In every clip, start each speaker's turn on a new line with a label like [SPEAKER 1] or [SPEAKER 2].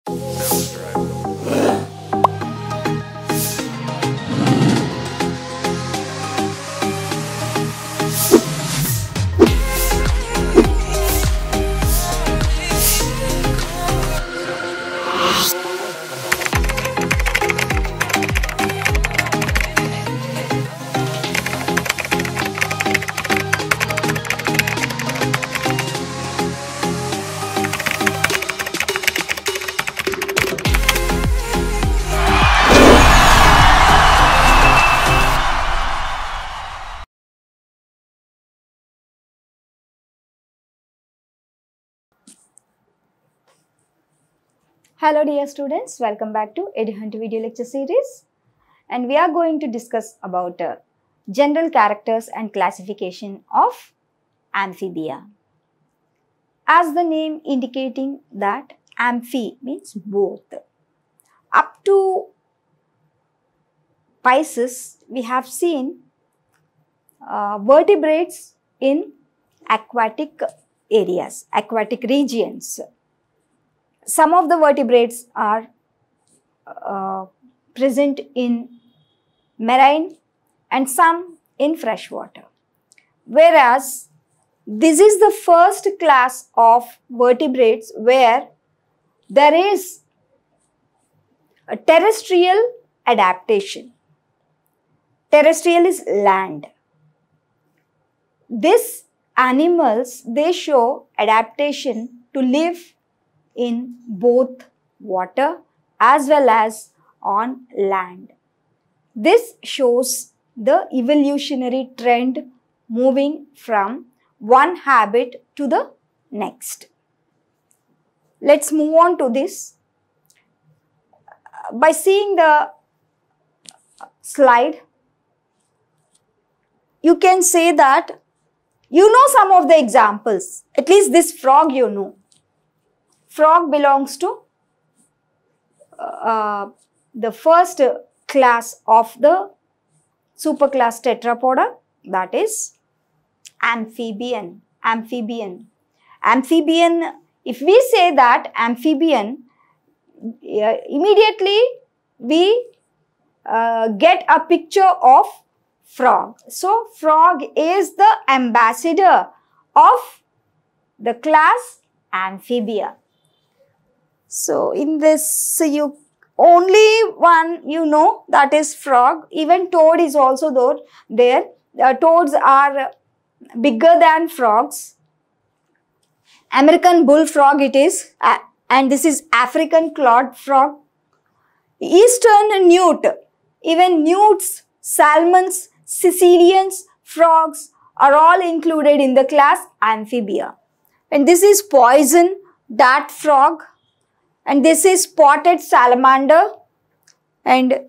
[SPEAKER 1] Sounds right.
[SPEAKER 2] Hello dear students, welcome back to EduHunt video lecture series, and we are going to discuss about general characters and classification of amphibia. As the name indicating that amphi means both. Up to Pisces we have seen vertebrates in aquatic areas, aquatic regions. Some of the vertebrates are present in marine and some in freshwater. Whereas this is the first class of vertebrates where there is a terrestrial adaptation. Terrestrial is land. These animals, they show adaptation to live in both water as well as on land. This shows the evolutionary trend moving from one habit to the next. Let's move on to this. By seeing the slide, you can say that you know some of the examples. At least this frog you know. Frog belongs to the first class of the superclass Tetrapoda, that is amphibian. Amphibian. If we say that amphibian, immediately we get a picture of frog. So, frog is the ambassador of the class amphibia. So, in this you only one you know, that is frog. Even toad is also there. Toads are bigger than frogs. American bullfrog it is, and this is African clawed frog. Eastern newt, even newts, salmons, Sicilians, frogs are all included in the class amphibia. And this is poison dart frog. And this is spotted salamander and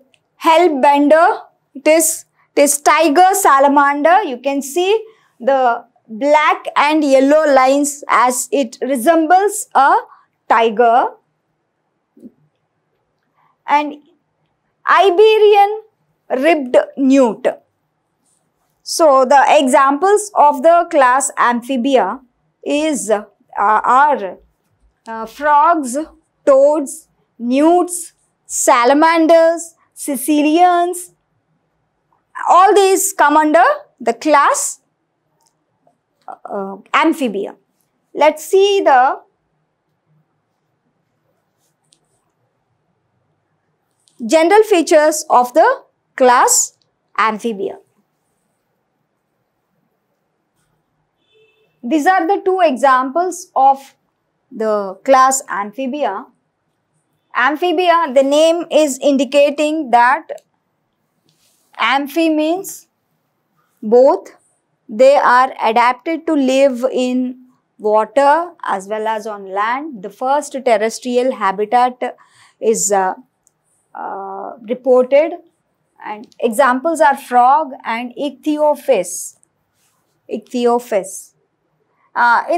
[SPEAKER 2] hellbender. It is tiger salamander. You can see the black and yellow lines as it resembles a tiger. And Iberian ribbed newt. So the examples of the class amphibia are frogs, toads, newts, salamanders, Sicilians. All these come under the class amphibia. Let's see the general features of the class amphibia. These are the two examples of the class amphibia. Amphibia, the name is indicating that amphi means both. They are adapted to live in water as well as on land. The first terrestrial habitat is reported, and examples are frog and ichthyophis. In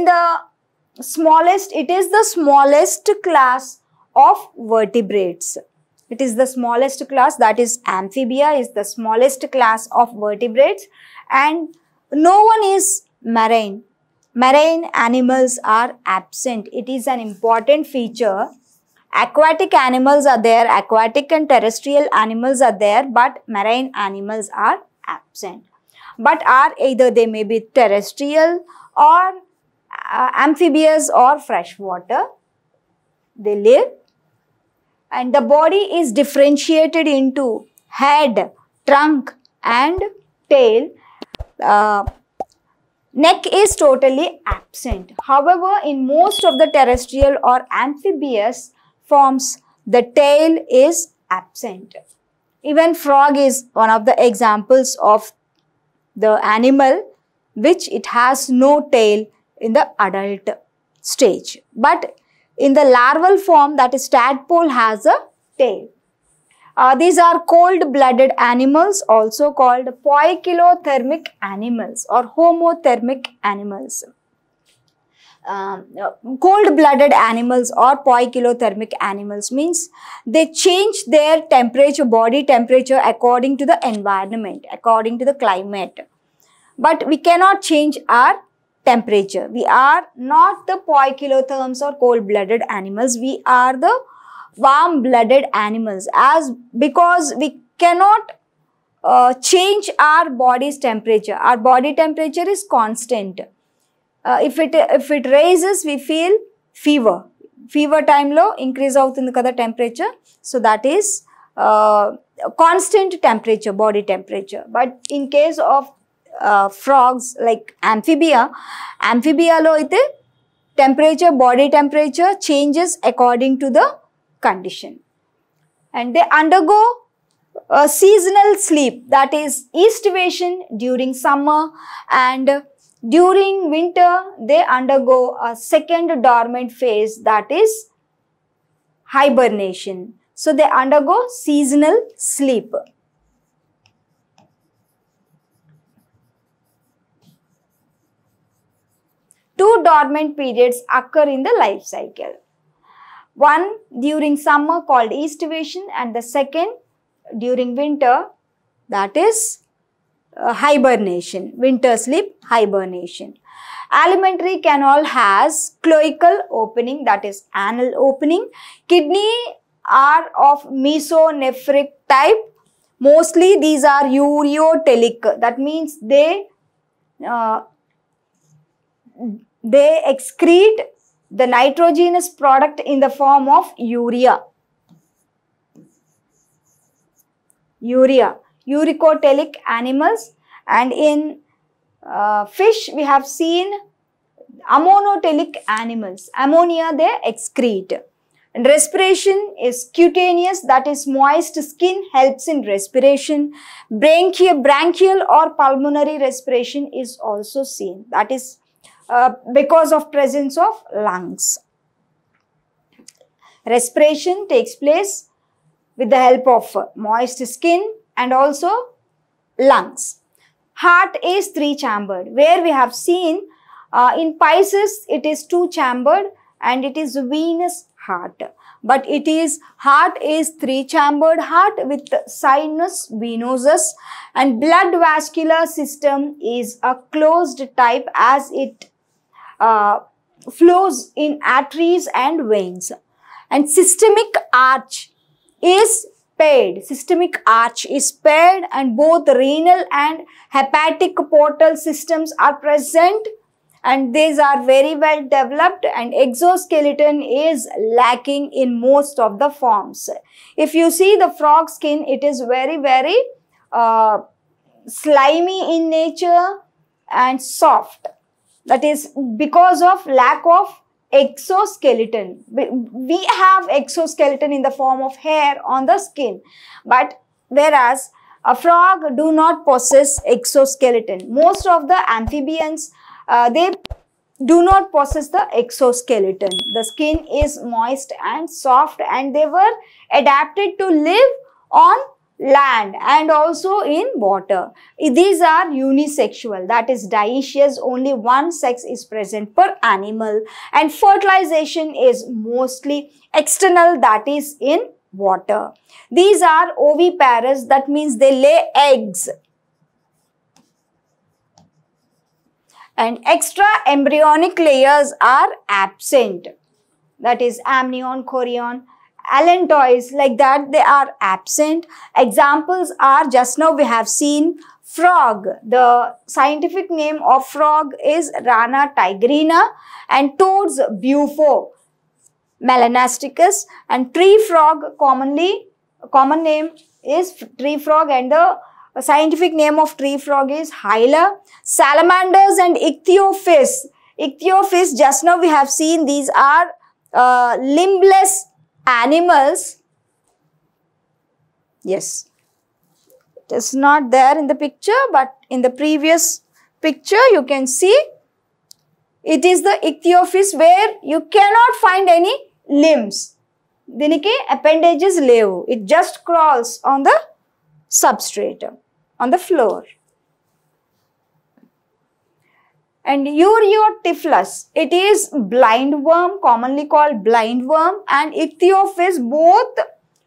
[SPEAKER 2] the smallest, it is the smallest class of vertebrates. It is the smallest class, that is amphibia is the smallest class of vertebrates, and no one is marine. Marine animals are absent. It is an important feature, Aquatic animals are there, aquatic and terrestrial animals are there, but marine animals are absent. But are either they may be terrestrial or amphibious or freshwater. They live. And the body is differentiated into head, trunk and tail. Neck is totally absent. However, in most of the terrestrial or amphibious forms, the tail is absent. Even frog is one of the examples of the animal which it has no tail in the adult stage. But in the larval form, that is tadpole has a tail. These are cold-blooded animals, also called poikilothermic animals or homothermic animals. Cold-blooded animals or poikilothermic animals means they change their temperature, body temperature according to the environment, according to the climate. But we cannot change our temperature. We are not the poikilotherms or cold-blooded animals. We are the warm-blooded animals, because we cannot change our body's temperature. Our body temperature is constant. If it raises, we feel fever. Fever time lo increase avutundi kada temperature. So that is constant temperature, body temperature. But in case of frogs like amphibia lo ite temperature, body temperature changes according to the condition. And they undergo a seasonal sleep, that is estivation during summer, and during winter they undergo a second dormant phase, that is hibernation. So they undergo seasonal sleep. Two dormant periods occur in the life cycle. One during summer called estivation and the second during winter, that is hibernation, winter sleep, hibernation. Alimentary canal has cloacal opening, that is anal opening. Kidney are of mesonephric type. Mostly these are ureotelic, that means they excrete the nitrogenous product in the form of urea. Uricotelic animals, and in fish we have seen ammonotelic animals. Ammonia they excrete. And respiration is cutaneous, that is moist skin helps in respiration. Branchial or pulmonary respiration is also seen, that is because of presence of lungs. Respiration takes place with the help of moist skin and also lungs. Heart is three-chambered, where we have seen in Pisces it is two-chambered and it is venous heart. But heart is three-chambered heart with sinus venosus, and blood vascular system is a closed type as it flows in arteries and veins. And systemic arch is paired. Systemic arch is paired, and both renal and hepatic portal systems are present, and these are very well developed, and exoskeleton is lacking in most of the forms. If you see the frog skin, it is very, very slimy in nature and soft. That is because of lack of exoskeleton. We have exoskeleton in the form of hair on the skin, but whereas a frog do not possess exoskeleton. Most of the amphibians, they do not possess the exoskeleton. The skin is moist and soft, and they were adapted to live on land and also in water. These are unisexual, that is dioecious, only one sex is present per animal, and fertilization is mostly external, that is in water. These are oviparous, that means they lay eggs. And extra embryonic layers are absent, that is amnion, chorion. allantois, like that, they are absent. Examples are, just now we have seen frog. The scientific name of frog is Rana tigrina, and toads Bufo melanosteus, and tree frog common name is tree frog, and the scientific name of tree frog is Hyla. Salamanders and ichthyophis. Ichthyophis, just now we have seen, these are limbless animals. Yes, it is not there in the picture, but in the previous picture you can see it is the ichthyophis where you cannot find any limbs. Diniki appendages levu. It just crawls on the substrate, on the floor. And Ureotyphlops, it is blind worm, commonly called blind worm, and ichthyophis both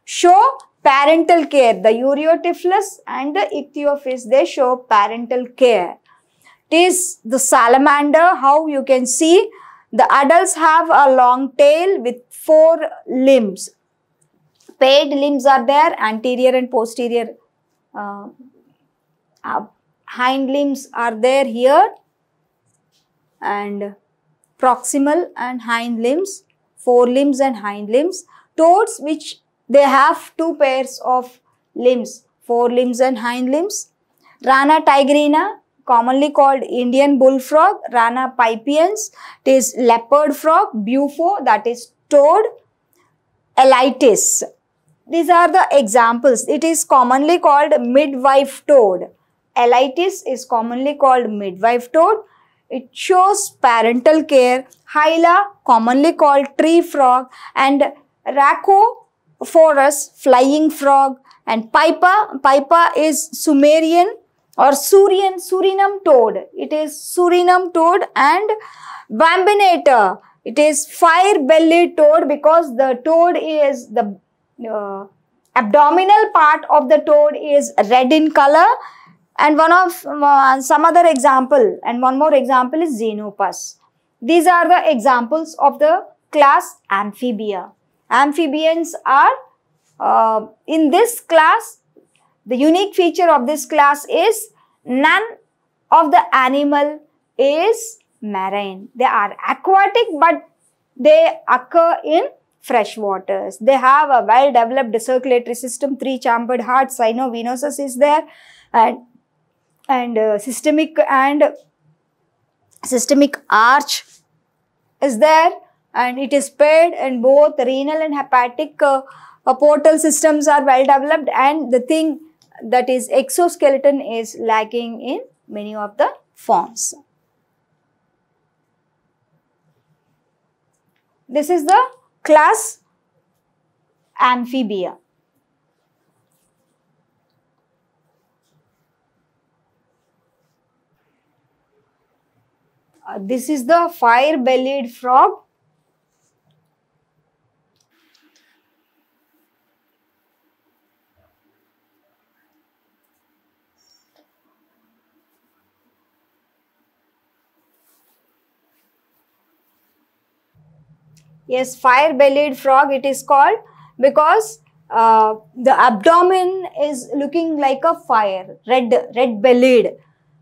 [SPEAKER 2] show parental care. The Ureotyphlops and the ichthyophis, they show parental care. It is the salamander. How you can see, the adults have a long tail with 4 limbs. Paired limbs are there, anterior and posterior. Hind limbs are there here, and proximal and hind limbs, 4 limbs and hind limbs. Toads, which they have 2 pairs of limbs, 4 limbs and hind limbs. Rana tigrina, commonly called Indian bullfrog. Rana pipiens, it is leopard frog. Bufo, that is toad. Elytis, these are the examples. It is commonly called midwife toad. Elytis is commonly called midwife toad. It shows parental care. Hyla, commonly called tree frog, and Rhacophorus, flying frog, and Pipa is Sumerian or Surinam toad. It is Surinam toad. And Bambinator, it is fire-bellied toad, because the toad is the abdominal part of the toad is red in color. And some other example, and one more example is Xenopus. These are the examples of the class Amphibia. Amphibians are in this class. The unique feature of this class is none of the animal is marine. They are aquatic, but they occur in fresh waters. They have a well-developed circulatory system, 3-chambered heart, cynovenosus is there, and systemic arch is there, and it is paired, and both renal and hepatic portal systems are well developed, and the thing that is exoskeleton is lacking in many of the forms. This is the class Amphibia. This is the fire-bellied frog. Yes, fire-bellied frog it is called because the abdomen is looking like a fire, red-bellied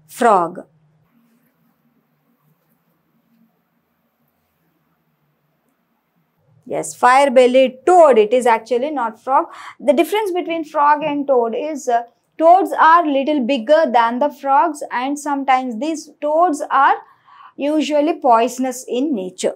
[SPEAKER 2] frog. Yes, fire-bellied toad, it is actually not frog. The difference between frog and toad is toads are little bigger than the frogs, and sometimes these toads are usually poisonous in nature.